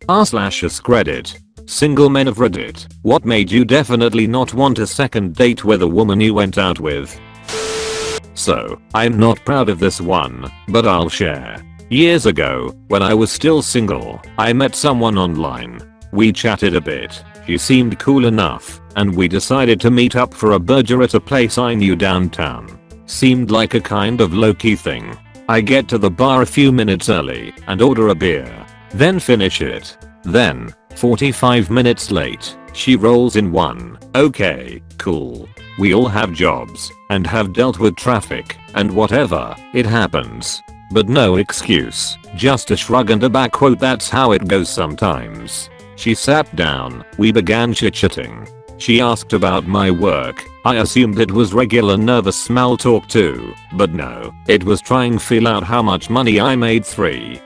r/AskReddit. Single men of Reddit. What made you definitely not want a second date with a woman you went out with? So, I'm not proud of this one, but I'll share. Years ago, when I was still single, I met someone online. We chatted a bit, she seemed cool enough, and we decided to meet up for a burger at a place I knew downtown. Seemed like a kind of low-key thing. I get to the bar a few minutes early and order a beer, then finish it. Then, 45 minutes late, she rolls in one. Okay, cool. We all have jobs and have dealt with traffic and whatever, it happens. But no excuse, just a shrug and a back quote, that's how it goes sometimes. She sat down, we began chit-chatting. She asked about my work. I assumed it was regular nervous small talk too, but no, it was trying to feel out how much money I made.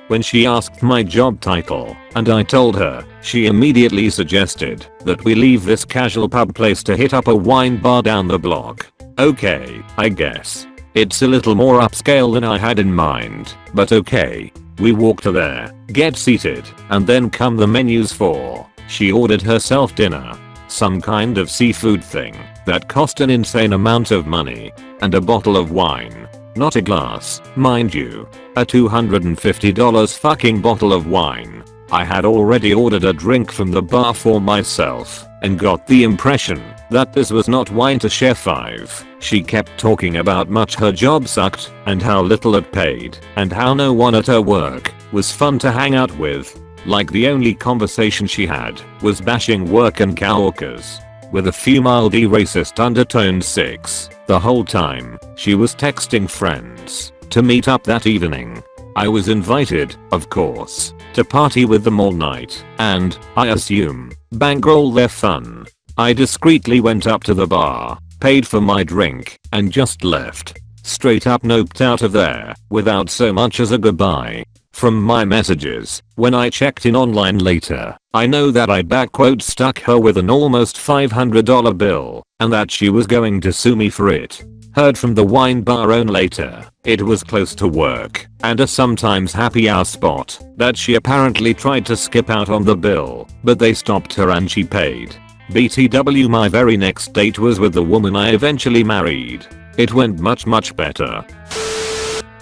When she asked my job title, and I told her, she immediately suggested that we leave this casual pub place to hit up a wine bar down the block. Okay, I guess. It's a little more upscale than I had in mind, but okay. We walk to there, get seated, and then come the menus for. She ordered herself dinner. Some kind of seafood thing that cost an insane amount of money, and a bottle of wine. Not a glass, mind you. A $250 fucking bottle of wine. I had already ordered a drink from the bar for myself, and got the impression that this was not wine to share. She kept talking about much her job sucked, and how little it paid, and how no one at her work was fun to hang out with. Like the only conversation she had was bashing work and coworkers, with a few mildly racist undertones. The whole time, she was texting friends to meet up that evening. I was invited, of course, to party with them all night, and, I assume, bankroll their fun. I discreetly went up to the bar, paid for my drink, and just left. Straight up noped out of there, without so much as a goodbye. From my messages, when I checked in online later, I know that I stuck her with an almost $500 bill, and that she was going to sue me for it. Heard from the wine bar owner later, it was close to work, and a sometimes happy hour spot, that she apparently tried to skip out on the bill, but they stopped her and she paid. BTW, my very next date was with the woman I eventually married. It went much better.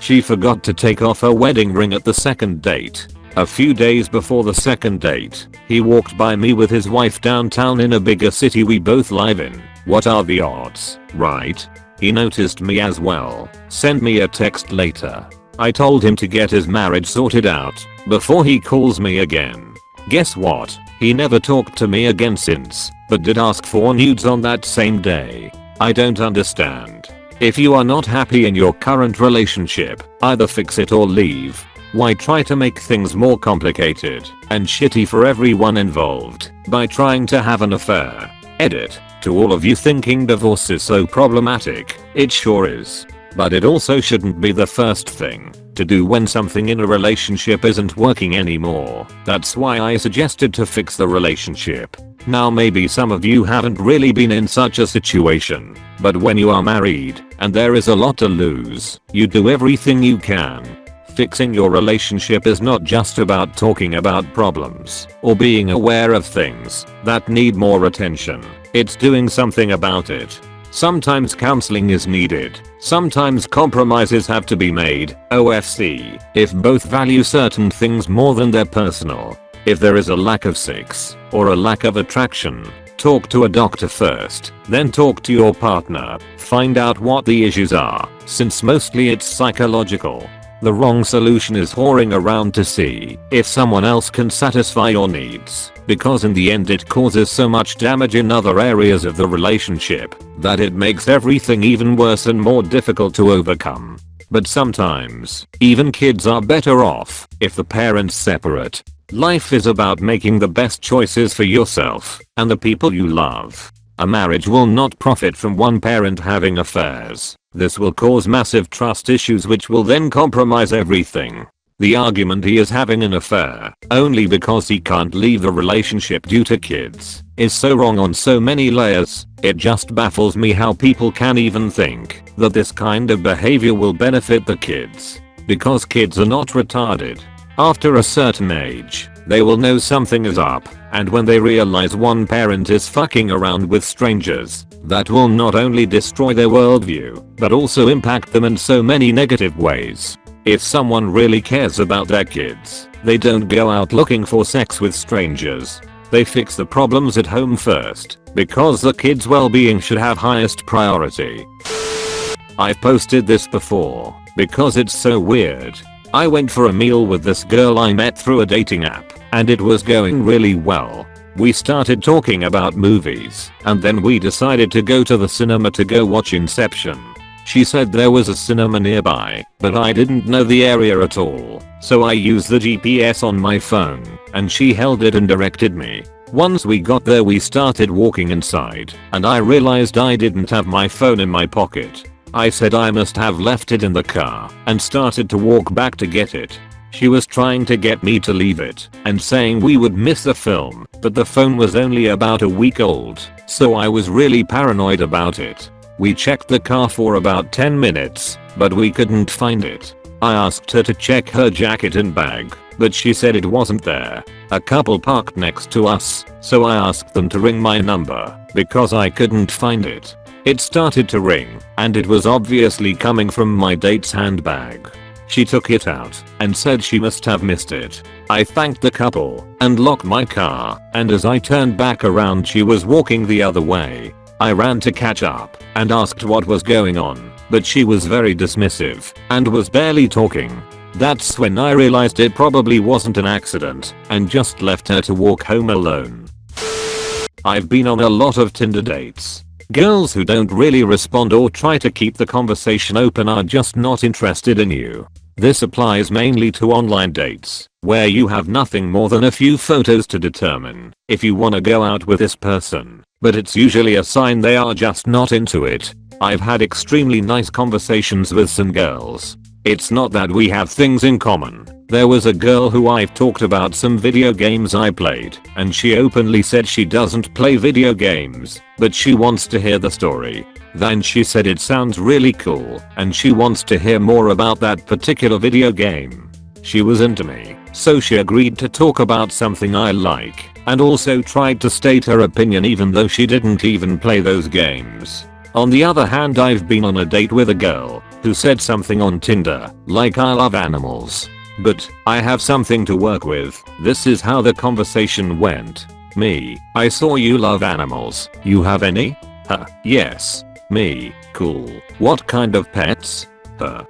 She forgot to take off her wedding ring at the second date. A few days before the second date, he walked by me with his wife downtown in a bigger city we both live in. What are the odds, right? He noticed me as well. Sent me a text later. I told him to get his marriage sorted out before he calls me again. Guess what? He never talked to me again since, but did ask for nudes on that same day. I don't understand. If you are not happy in your current relationship, either fix it or leave. Why try to make things more complicated and shitty for everyone involved by trying to have an affair? Edit. To all of you thinking divorce is so problematic, it sure is. But it also shouldn't be the first thing to do when something in a relationship isn't working anymore. That's why I suggested to fix the relationship. Now maybe some of you haven't really been in such a situation, but when you are married and there is a lot to lose, you do everything you can. Fixing your relationship is not just about talking about problems or being aware of things that need more attention. It's doing something about it. Sometimes counseling is needed. Sometimes compromises have to be made. OFC. If both value certain things more than their personal. If there is a lack of sex or a lack of attraction, talk to a doctor first, then talk to your partner. Find out what the issues are, since mostly it's psychological. The wrong solution is whoring around to see if someone else can satisfy your needs, because in the end it causes so much damage in other areas of the relationship that it makes everything even worse and more difficult to overcome. But sometimes, even kids are better off if the parents separate. Life is about making the best choices for yourself and the people you love. A marriage will not profit from one parent having affairs. This will cause massive trust issues which will then compromise everything. The argument he is having an affair only because he can't leave the relationship due to kids is so wrong on so many layers. It just baffles me how people can even think that this kind of behavior will benefit the kids. Because kids are not retarded. After a certain age, they will know something is up, and when they realize one parent is fucking around with strangers, that will not only destroy their worldview, but also impact them in so many negative ways. If someone really cares about their kids, they don't go out looking for sex with strangers. They fix the problems at home first, because the kids' well-being should have highest priority. I've posted this before, because it's so weird. I went for a meal with this girl I met through a dating app, and it was going really well. We started talking about movies, and then we decided to go to the cinema to go watch Inception. She said there was a cinema nearby, but I didn't know the area at all, so I used the GPS on my phone, and she held it and directed me. Once we got there we started walking inside, and I realized I didn't have my phone in my pocket. I said I must have left it in the car, and started to walk back to get it. She was trying to get me to leave it, and saying we would miss the film, but the phone was only about a week old, so I was really paranoid about it. We checked the car for about 10 minutes, but we couldn't find it. I asked her to check her jacket and bag, but she said it wasn't there. A couple parked next to us, so I asked them to ring my number, because I couldn't find it. It started to ring, and it was obviously coming from my date's handbag. She took it out, and said she must have missed it. I thanked the couple, and locked my car, and as I turned back around she was walking the other way. I ran to catch up, and asked what was going on, but she was very dismissive, and was barely talking. That's when I realized it probably wasn't an accident, and just left her to walk home alone. I've been on a lot of Tinder dates. Girls who don't really respond or try to keep the conversation open are just not interested in you. This applies mainly to online dates, where you have nothing more than a few photos to determine if you wanna go out with this person, but it's usually a sign they are just not into it. I've had extremely nice conversations with some girls. It's not that we have things in common. There was a girl who I've talked about some video games I played, and she openly said she doesn't play video games, but she wants to hear the story. Then she said it sounds really cool, and she wants to hear more about that particular video game. She was into me, so she agreed to talk about something I like, and also tried to state her opinion even though she didn't even play those games. On the other hand, I've been on a date with a girl who said something on Tinder, like I love animals, but I have something to work with. This is how the conversation went. Me, I saw you love animals. You have any? Huh, yes. Me, cool. What kind of pets? Her.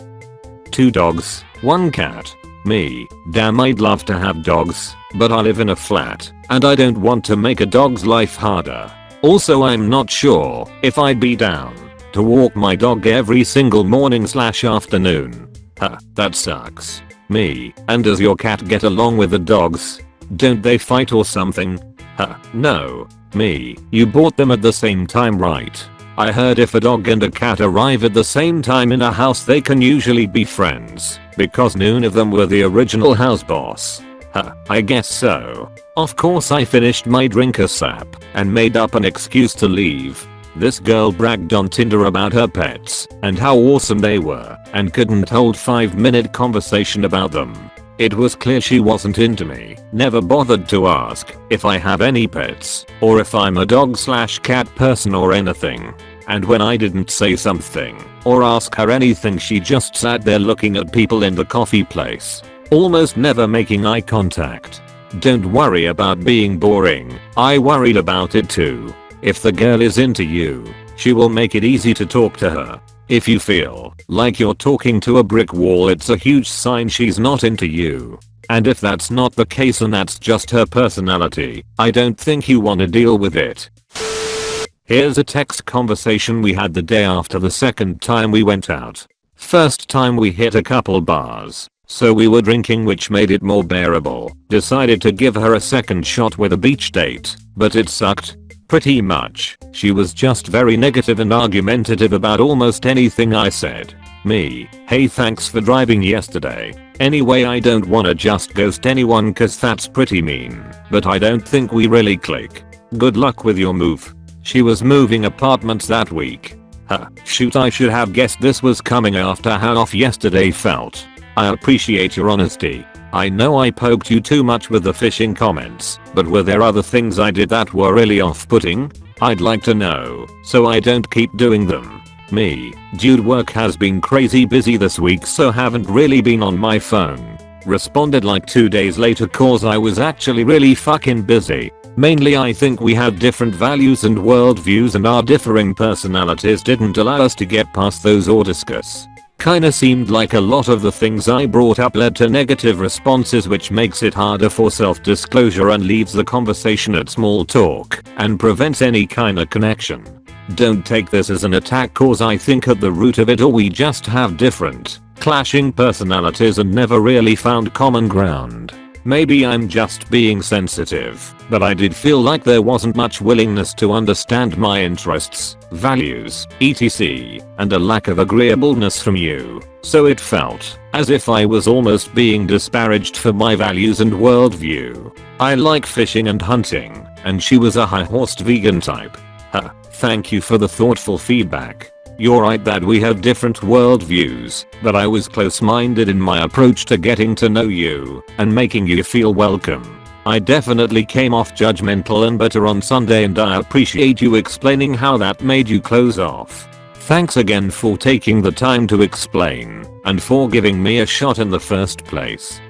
2 dogs, 1 cat. Me, damn, I'd love to have dogs, but I live in a flat, and I don't want to make a dog's life harder. Also, I'm not sure if I'd be down to walk my dog every single morning/afternoon. Huh, that sucks. Me, and does your cat get along with the dogs? Don't they fight or something? Huh, no. Me, you bought them at the same time, right? I heard if a dog and a cat arrive at the same time in a house they can usually be friends, because none of them were the original house boss. Huh, I guess so. Of course I finished my drink ASAP, and made up an excuse to leave. This girl bragged on Tinder about her pets, and how awesome they were, and couldn't hold 5-minute conversation about them. It was clear she wasn't into me, never bothered to ask if I have any pets, or if I'm a dog/cat person or anything. And when I didn't say something, or ask her anything, she just sat there looking at people in the coffee place, almost never making eye contact. Don't worry about being boring, I worried about it too. If the girl is into you, she will make it easy to talk to her. If you feel like you're talking to a brick wall, it's a huge sign she's not into you. And if that's not the case and that's just her personality, I don't think you want to deal with it. Here's a text conversation we had the day after the second time we went out. First time we hit a couple bars, so we were drinking, which made it more bearable. Decided to give her a second shot with a beach date, but it sucked. Pretty much. She was just very negative and argumentative about almost anything I said. Me, hey, thanks for driving yesterday. Anyway, I don't wanna just ghost anyone cause that's pretty mean, but I don't think we really click. Good luck with your move. She was moving apartments that week. Huh, shoot, I should have guessed this was coming after how off yesterday felt. I appreciate your honesty. I know I poked you too much with the fishing comments, but were there other things I did that were really off-putting? I'd like to know, so I don't keep doing them. Me, dude, work has been crazy busy this week, so haven't really been on my phone. Responded like 2 days later cause I was actually really fucking busy. Mainly I think we had different values and worldviews and our differing personalities didn't allow us to get past those or discuss. Kinda seemed like a lot of the things I brought up led to negative responses, which makes it harder for self-disclosure and leaves the conversation at small talk and prevents any kinda connection. Don't take this as an attack cause I think at the root of it all we just have different, clashing personalities and never really found common ground. Maybe I'm just being sensitive, but I did feel like there wasn't much willingness to understand my interests, values, etc., and a lack of agreeableness from you, so it felt as if I was almost being disparaged for my values and worldview. I like fishing and hunting, and she was a high-horsed vegan type. Huh, thank you for the thoughtful feedback. You're right that we have different worldviews, but I was close-minded in my approach to getting to know you and making you feel welcome. I definitely came off judgmental and bitter on Sunday, and I appreciate you explaining how that made you close off. Thanks again for taking the time to explain and for giving me a shot in the first place.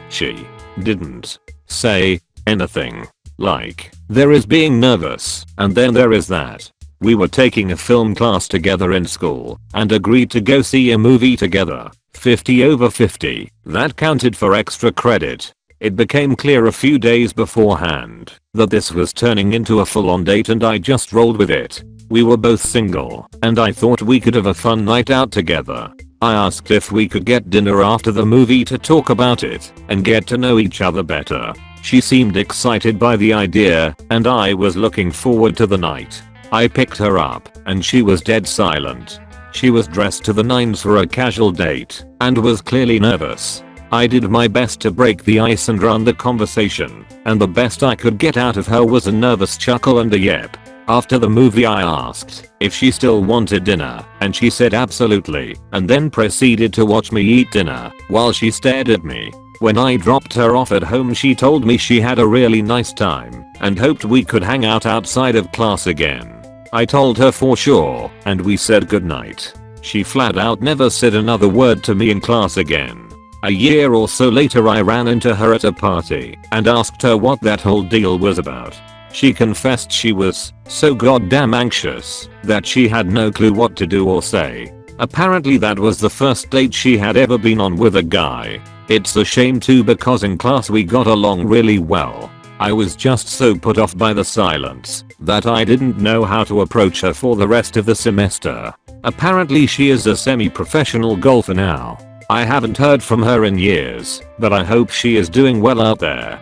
She didn't say anything. Like, there is being nervous, and then there is that. We were taking a film class together in school and agreed to go see a movie together. 50 over 50. That counted for extra credit. It became clear a few days beforehand that this was turning into a full-on date, and I just rolled with it. We were both single, and I thought we could have a fun night out together. I asked if we could get dinner after the movie to talk about it and get to know each other better. She seemed excited by the idea, and I was looking forward to the night. I picked her up, and she was dead silent. She was dressed to the nines for a casual date, and was clearly nervous. I did my best to break the ice and run the conversation, and the best I could get out of her was a nervous chuckle and a yep. After the movie I asked if she still wanted dinner, and she said absolutely, and then proceeded to watch me eat dinner while she stared at me. When I dropped her off at home, she told me she had a really nice time and hoped we could hang out outside of class again. I told her for sure, and we said goodnight. She flat out never said another word to me in class again. A year or so later I ran into her at a party and asked her what that whole deal was about. She confessed she was so goddamn anxious that she had no clue what to do or say. Apparently that was the first date she had ever been on with a guy. It's a shame too, because in class we got along really well. I was just so put off by the silence that I didn't know how to approach her for the rest of the semester. Apparently she is a semi-professional golfer now. I haven't heard from her in years, but I hope she is doing well out there.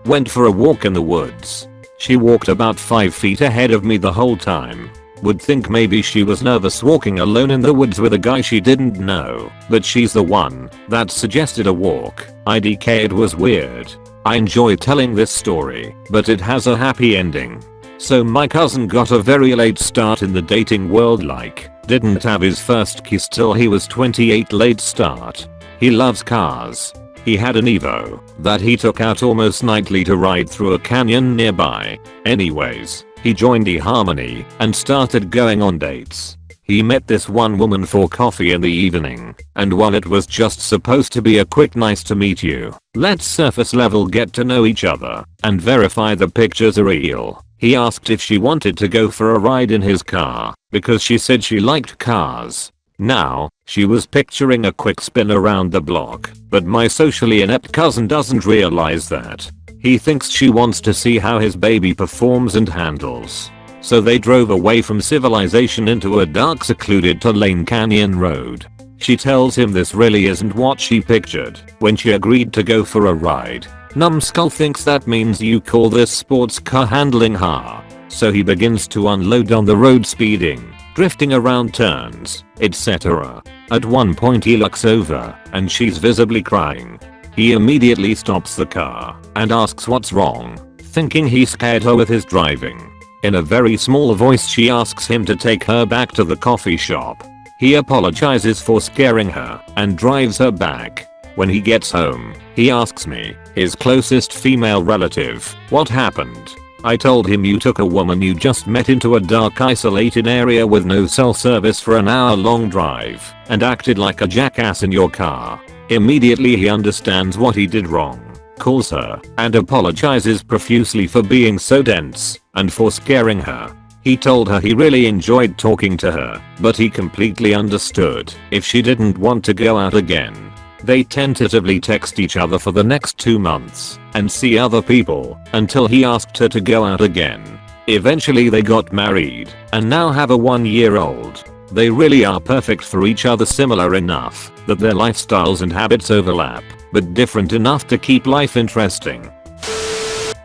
Went for a walk in the woods. She walked about 5 feet ahead of me the whole time. Would think maybe she was nervous walking alone in the woods with a guy she didn't know, but she's the one that suggested a walk. IDK, it was weird. I enjoy telling this story, but it has a happy ending. So my cousin got a very late start in the dating world, like didn't have his first kiss till he was 28. Late start. He loves cars. He had an Evo that he took out almost nightly to ride through a canyon nearby. Anyways, he joined eHarmony and started going on dates. He met this one woman for coffee in the evening, and while it was just supposed to be a quick nice to meet you, let's surface level get to know each other and verify the pictures are real, he asked if she wanted to go for a ride in his car because she said she liked cars. Now, she was picturing a quick spin around the block, but my socially inept cousin doesn't realize that. He thinks she wants to see how his baby performs and handles. So they drove away from civilization into a dark, secluded Tulane Canyon road. She tells him this really isn't what she pictured when she agreed to go for a ride. Numbskull thinks that means you call this sports car handling, ha. So he begins to unload on the road, speeding, drifting around turns, etc. At one point he looks over and she's visibly crying. He immediately stops the car and asks what's wrong, thinking he scared her with his driving. In a very small voice she asks him to take her back to the coffee shop. He apologizes for scaring her and drives her back. When he gets home, he asks me, his closest female relative, what happened. I told him you took a woman you just met into a dark isolated area with no cell service for an hour-long drive and acted like a jackass in your car. Immediately he understands what he did wrong, calls her, and apologizes profusely for being so dense and for scaring her. He told her he really enjoyed talking to her, but he completely understood if she didn't want to go out again. They tentatively text each other for the next 2 months and see other people until he asked her to go out again. Eventually they got married and now have a 1-year-old. They really are perfect for each other, similar enough that their lifestyles and habits overlap, but different enough to keep life interesting.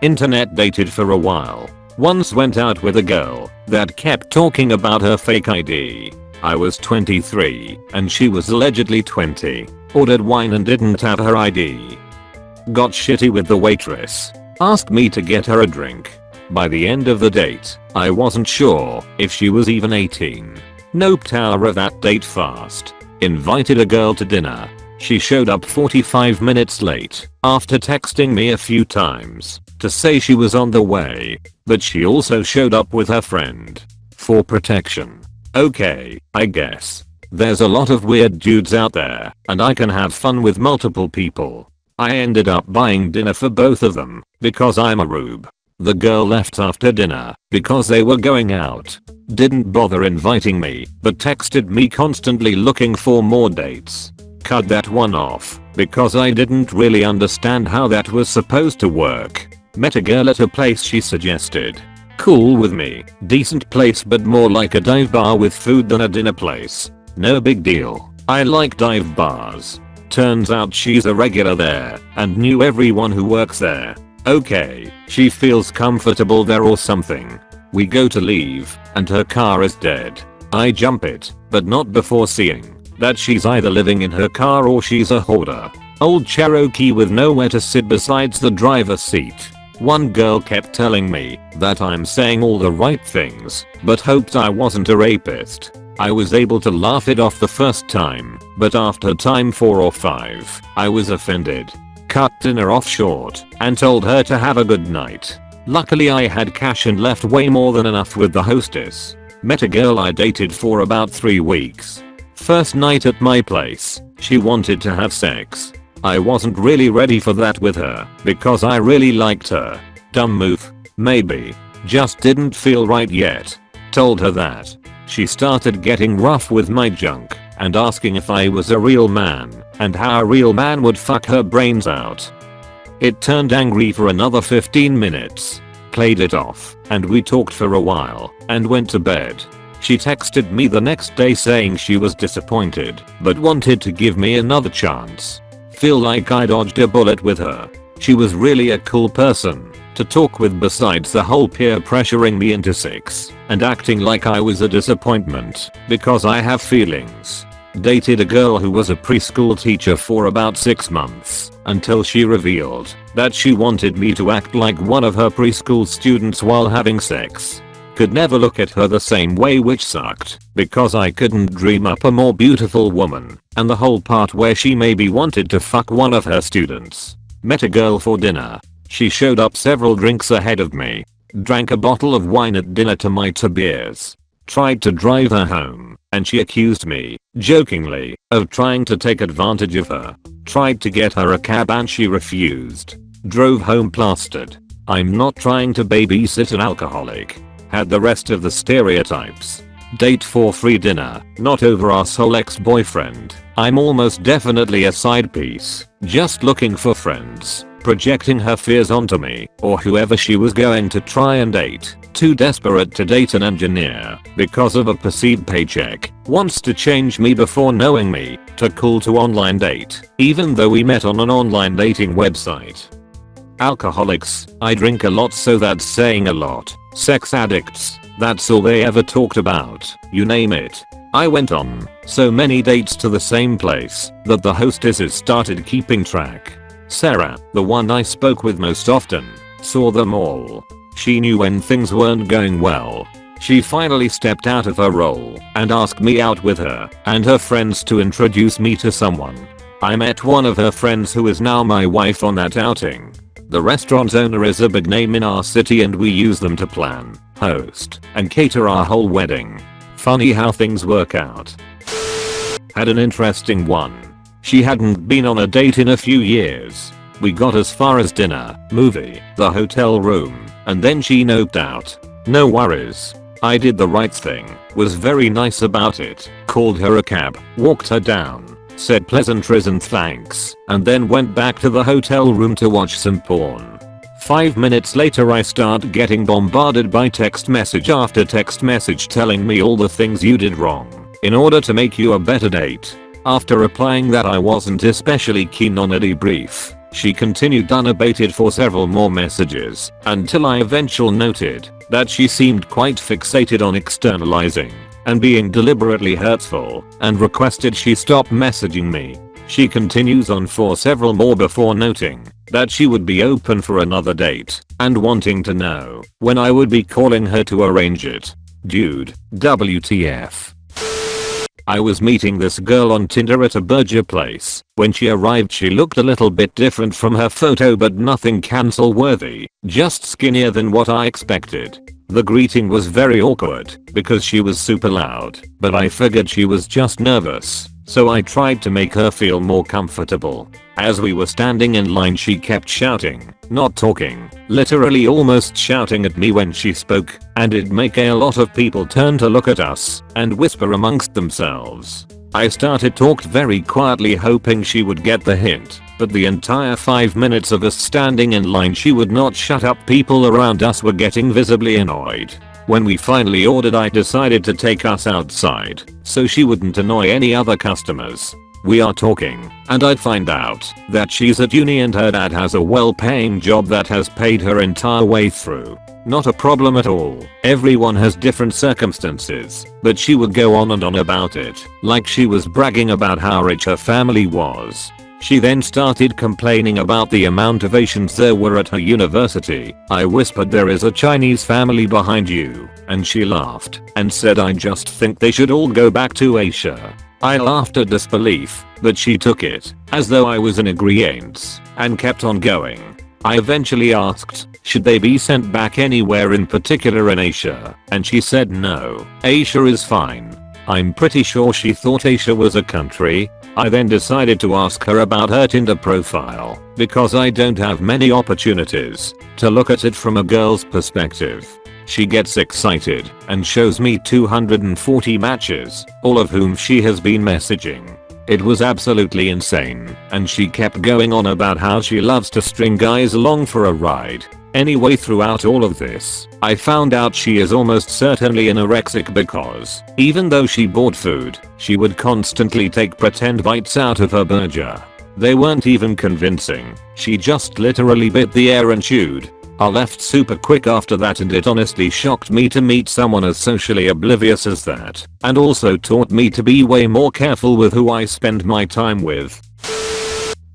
Internet dated for a while. Once went out with a girl that kept talking about her fake ID. I was 23 and she was allegedly 20. Ordered wine and didn't have her ID. Got shitty with the waitress. Asked me to get her a drink. By the end of the date, I wasn't sure if she was even 18. Noped her of that date fast. Invited a girl to dinner. She showed up 45 minutes late after texting me a few times to say she was on the way, but she also showed up with her friend. For protection. Okay, I guess. There's a lot of weird dudes out there, and I can have fun with multiple people. I ended up buying dinner for both of them, because I'm a rube. The girl left after dinner, because they were going out. Didn't bother inviting me, but texted me constantly looking for more dates. Cut that one off, because I didn't really understand how that was supposed to work. Met a girl at a place she suggested. Cool with me, decent place but more like a dive bar with food than a dinner place. No big deal, I like dive bars. Turns out she's a regular there and knew everyone who works there. Okay, she feels comfortable there or something. We go to leave and her car is dead. I jump it, but not before seeing that she's either living in her car or she's a hoarder. Old Cherokee with nowhere to sit besides the driver's seat. One girl kept telling me that I'm saying all the right things, but hoped I wasn't a rapist. I was able to laugh it off the first time, but after time 4 or 5, I was offended. Cut dinner off short and told her to have a good night. Luckily I had cash and left way more than enough with the hostess. Met a girl I dated for about 3 weeks. First night at my place, she wanted to have sex. I wasn't really ready for that with her because I really liked her. Dumb move, maybe. Just didn't feel right yet. Told her that. She started getting rough with my junk and asking if I was a real man and how a real man would fuck her brains out. It turned angry for another 15 minutes. Played it off and we talked for a while and went to bed. She texted me the next day saying she was disappointed but wanted to give me another chance. Feel like I dodged a bullet with her. She was really a cool person to talk with besides the whole peer pressuring me into sex and acting like I was a disappointment because I have feelings. Dated a girl who was a preschool teacher for about 6 months until she revealed that she wanted me to act like one of her preschool students while having sex. Could never look at her the same way, which sucked because I couldn't dream up a more beautiful woman, and the whole part where she maybe wanted to fuck one of her students. Met a girl for dinner. She showed up several drinks ahead of me. Drank a bottle of wine at dinner to my 2 beers. Tried to drive her home, and she accused me, jokingly, of trying to take advantage of her. Tried to get her a cab and she refused. Drove home plastered. I'm not trying to babysit an alcoholic. Had the rest of the stereotypes. Date for free dinner, not over asshole ex-boyfriend. I'm almost definitely a side piece, just looking for friends, projecting her fears onto me or whoever she was going to try and date. Too desperate to date an engineer because of a perceived paycheck. Wants to change me before knowing me. To cool to online date, even though we met on an online dating website. Alcoholics, I drink a lot so that's saying a lot. Sex addicts, that's all they ever talked about, you name it. I went on so many dates to the same place that the hostesses started keeping track. Sarah, the one I spoke with most often, saw them all. She knew when things weren't going well. She finally stepped out of her role and asked me out with her and her friends to introduce me to someone. I met one of her friends who is now my wife on that outing. The restaurant owner is a big name in our city and we use them to plan, host, and cater our whole wedding. Funny how things work out. Had an interesting one. She hadn't been on a date in a few years. We got as far as dinner, movie, the hotel room, and then she noped out. No worries. I did the right thing, was very nice about it, called her a cab, walked her down, said pleasantries and thanks, and then went back to the hotel room to watch some porn. 5 minutes later I start getting bombarded by text message after text message telling me all the things you did wrong in order to make you a better date. After replying that I wasn't especially keen on a debrief, she continued unabated for several more messages until I eventually noted that she seemed quite fixated on externalizing and being deliberately hurtful and requested she stop messaging me. She continues on for several more before noting that she would be open for another date and wanting to know when I would be calling her to arrange it. Dude, WTF. I was meeting this girl on Tinder at a burger place. When she arrived she looked a little bit different from her photo but nothing cancel worthy, just skinnier than what I expected. The greeting was very awkward because she was super loud, but I figured she was just nervous, so I tried to make her feel more comfortable. As we were standing in line she kept shouting, not talking, literally almost shouting at me when she spoke, and it'd make a lot of people turn to look at us and whisper amongst themselves. I started talked very quietly hoping she would get the hint, but the entire 5 minutes of us standing in line she would not shut up. People around us were getting visibly annoyed. When we finally ordered I decided to take us outside so she wouldn't annoy any other customers. We are talking, and I'd find out that she's at uni and her dad has a well-paying job that has paid her entire way through. Not a problem at all. Everyone has different circumstances, but she would go on and on about it, like she was bragging about how rich her family was. She then started complaining about the amount of Asians there were at her university. I whispered there is a Chinese family behind you, and she laughed and said I just think they should all go back to Asia. I laughed at disbelief, but she took it as though I was in agreeance and kept on going. I eventually asked, should they be sent back anywhere in particular in Asia, and she said no, Asia is fine. I'm pretty sure she thought Asia was a country. I then decided to ask her about her Tinder profile because I don't have many opportunities to look at it from a girl's perspective. She gets excited and shows me 240 matches, all of whom she has been messaging. It was absolutely insane, and she kept going on about how she loves to string guys along for a ride. Anyway, throughout all of this, I found out she is almost certainly anorexic because, even though she bought food, she would constantly take pretend bites out of her burger. They weren't even convincing, she just literally bit the air and chewed. I left super quick after that, and it honestly shocked me to meet someone as socially oblivious as that, and also taught me to be way more careful with who I spend my time with.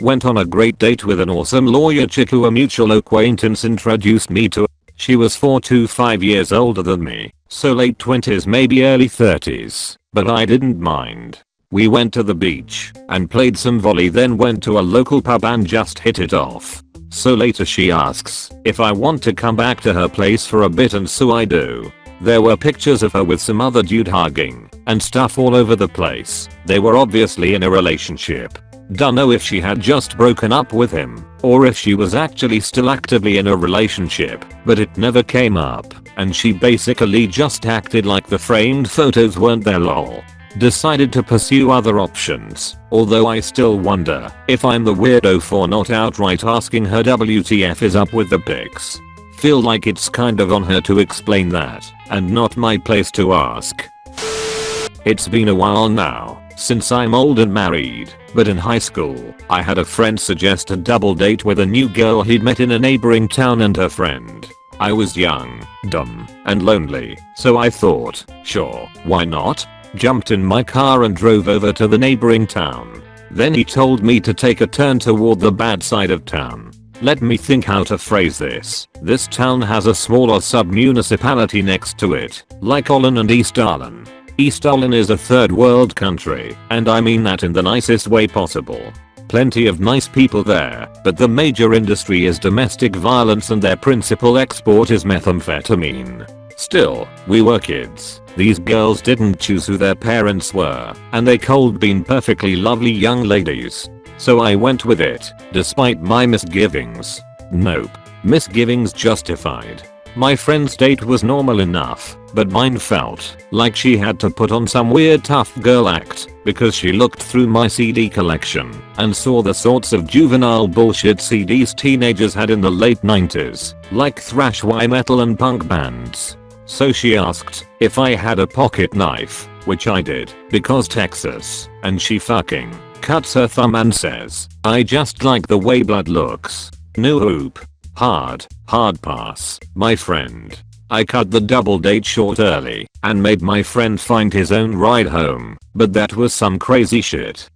Went on a great date with an awesome lawyer chick who a mutual acquaintance introduced me to. She was 4 to 5 years older than me, so late 20s maybe early 30s, but I didn't mind. We went to the beach and played some volley, then went to a local pub and just hit it off. So later she asks if I want to come back to her place for a bit, and so I do. There were pictures of her with some other dude hugging and stuff all over the place. They were obviously in a relationship. Dunno if she had just broken up with him or if she was actually still actively in a relationship, but it never came up, and she basically just acted like the framed photos weren't there. Lol. Decided to pursue other options, although I still wonder if I'm the weirdo for not outright asking her WTF is up with the pics. Feel like it's kind of on her to explain that, and not my place to ask. It's been a while now since I'm old and married, but in high school, I had a friend suggest a double date with a new girl he'd met in a neighboring town and her friend. I was young, dumb, and lonely, so I thought, sure, why not? Jumped in my car and drove over to the neighboring town. Then he told me to take a turn toward the bad side of town. Let me think how to phrase this. This town has a smaller sub-municipality next to it, like Olin and East Arlen. East Olin is a third world country, and I mean that in the nicest way possible. Plenty of nice people there, but the major industry is domestic violence and their principal export is methamphetamine. Still, we were kids. These girls didn't choose who their parents were, and they cold been perfectly lovely young ladies. So I went with it, despite my misgivings. Nope. Misgivings justified. My friend's date was normal enough, but mine felt like she had to put on some weird tough girl act because she looked through my CD collection and saw the sorts of juvenile bullshit CDs teenagers had in the late 90s, like thrash metal and punk bands. So she asked if I had a pocket knife, which I did, because Texas, and she fucking cuts her thumb and says, "I just like the way blood looks." No hoop. Hard pass, my friend. I cut the double date short early and made my friend find his own ride home, but that was some crazy shit.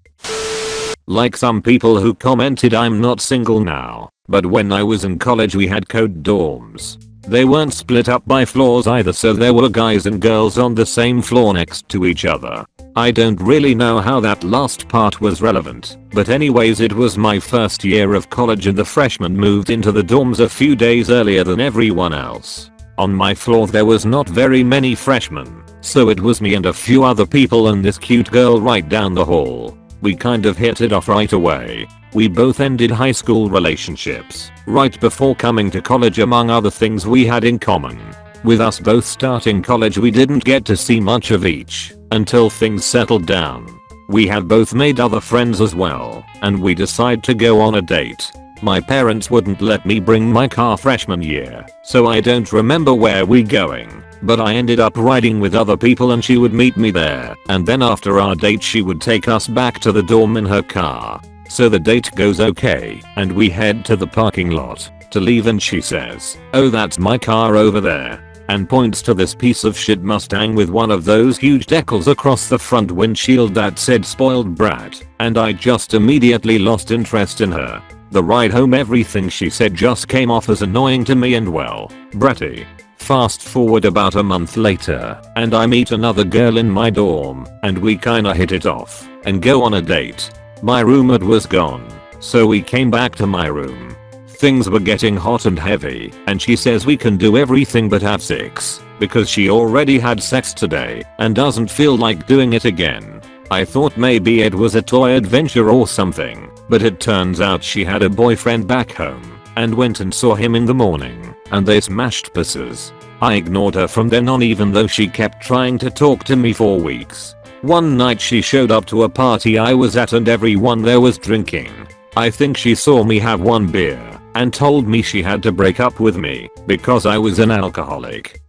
Like some people who commented I'm not single now, but when I was in college we had code dorms. They weren't split up by floors either, so there were guys and girls on the same floor next to each other. I don't really know how that last part was relevant, but anyways it was my first year of college and the freshmen moved into the dorms a few days earlier than everyone else. On my floor there was not very many freshmen, so it was me and a few other people and this cute girl right down the hall. We kind of hit it off right away. We both ended high school relationships right before coming to college. Among other things we had in common, with us both starting college we didn't get to see much of each until things settled down. We had both made other friends as well, and we decided to go on a date. My parents wouldn't let me bring my car freshman year, so I don't remember where we going, but I ended up riding with other people and she would meet me there, and then after our date she would take us back to the dorm in her car. So the date goes okay, and we head to the parking lot to leave and she says, "Oh, that's my car over there," and points to this piece of shit Mustang with one of those huge decals across the front windshield that said "spoiled brat," and I just immediately lost interest in her. The ride home, everything she said just came off as annoying to me and well, bratty. Fast forward about a month later, and I meet another girl in my dorm, and we kinda hit it off and go on a date. My roommate was gone, so we came back to my room. Things were getting hot and heavy, and she says we can do everything but have sex, because she already had sex today and doesn't feel like doing it again. I thought maybe it was a toy adventure or something, but it turns out she had a boyfriend back home and went and saw him in the morning, and they smashed pussies. I ignored her from then on even though she kept trying to talk to me for weeks. One night she showed up to a party I was at and everyone there was drinking. I think she saw me have one beer and told me she had to break up with me because I was an alcoholic.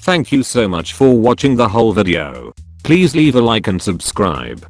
Thank you so much for watching the whole video. Please leave a like and subscribe.